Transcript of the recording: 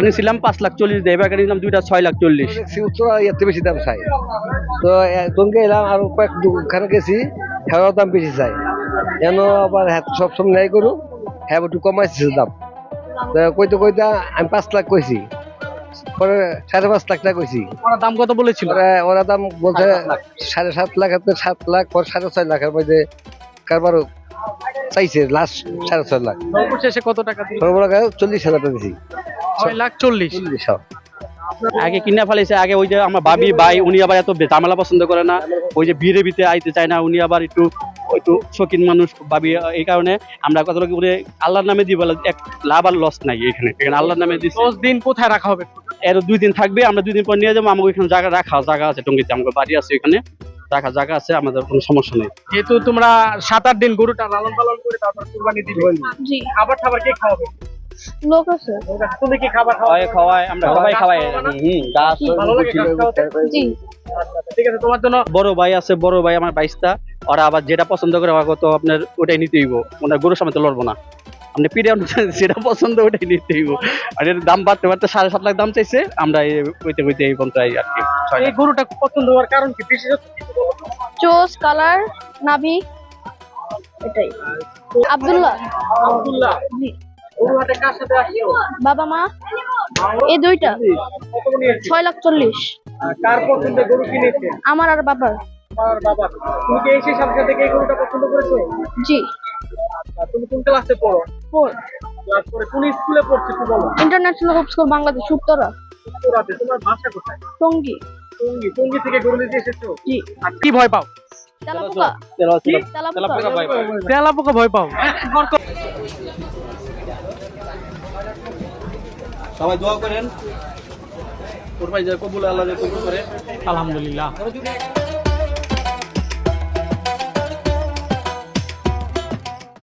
নিয়েছিলাম 5,40,000 দিয়ে, এবার নিলাম দুইটা 6,40,000। দেখছি উত্তরা এত বেশি দাম চাই, তো তোমকে এলাম আর কয়েক দোকানে গেছি, হ্যাঁ দাম বেশি চাই, যেন আবার সবসময় ন্যায় করু, হ্যাঁ একটু কমাইছে দাম। তো কইতে কইতে আমি 5 লাখ কইছি, পরে 5.5 লাখ টাকা কইছি। ওরা দাম কত বলেছিল? ওরা দাম বলছে 7.5 লাখ, 7 লাখ, পর 6.5 লাখের মধ্যে কারবার চাইছে, লাস্ট 6.5 লাখ। সর্বশেষে কত টাকা দিল? সর্বরাগ 40,000 টাকা দিছি। 6,40,000। আগে কিনে ফেলেছে, আগে ওই যে আমার ভাবি ভাই উনি আবার এত ঝামেলা পছন্দ করে না, ওই যে ভিড়ে ভিতে আইতে চায় না, উনি আবার একটু শৌখিন মানুষ ভাবি, এই কারণে আমরা কত লোক আল্লাহর নামে দিব, এক লাভ আর লস নাই এখানে আল্লাহর নামে দিচ্ছি। 10 দিন কোথায় রাখা হবে? এর 2 দিন থাকবে, আমরা 2 দিন পর নিয়ে যাবো। আমাকে এখানে জায়গা আছে টঙ্গিতে, আমাদের বাড়ি আছে এখানে, রাখা জায়গা আছে, আমাদের কোনো সমস্যা নেই। যেহেতু তোমরা 7-8 দিন গরুটা লালন পালন করে তারপর কুরবানি দিবে, জি খাবার কে খাওয়াবে? লোক আছে। তুমি কি খাবার খাওয়াই আমরা সবাই খাওয়াই। ভালো লাগে ঘাস খাওয়াতে? জি ঠিক আছে, তোমার জন্য বড় ভাই আছে, বড় ভাই আমার 22টা, ওরা আবার যেটা পছন্দ করে আমাকে তো আপনার ওটাই নিতে হইব, ওনার গরুর সামনে তো লড়বো না, আপনি পিড়ে যেটা পছন্দ ওটাই নিতে হইব। আর এর দাম বাড়তে 7.5 লাখ দাম চাইছে, আমরা কইতে এই পর্যন্ত আর কি। এই গরুটা পছন্দ হওয়ার কারণ কি? বিশেষত কিছু বলো। চোস কালার নাভি এটাই। আব্দুল্লাহ আব্দুল্লাহ, জি। গরু হাটে কার সাথে আসছো? বাবা মা এই দুইটা কত নিয়েছে? 6,40,000। কার পছন্দের গরু কিনেছে? আমার আর বাবার। আর বাবা, তুমি কি এসে সাথে সাথে এই গরুটা পছন্দ করেছো? জি আচ্ছা, তুমি কোন ক্লাসে পড়ো? 4 ক্লাস 4 কোন স্কুলে পড়ছো একটু বলো। International hope school Bangladesh Uttara উত্তরাতে। তোমার বাসা কোথায়? টঙ্গী। টঙ্গী থেকে গরু নিতে এসেছো? জি। আর কি ভয় পাও? তেলাপোকা তেলাপোকা ভয় পায়। তেলাপোকা ভয় পাও? সবাই দোয়া করেন, কোরবানি কবুল আল্লাহ কবুল করে। আলহামদুলিল্লাহ।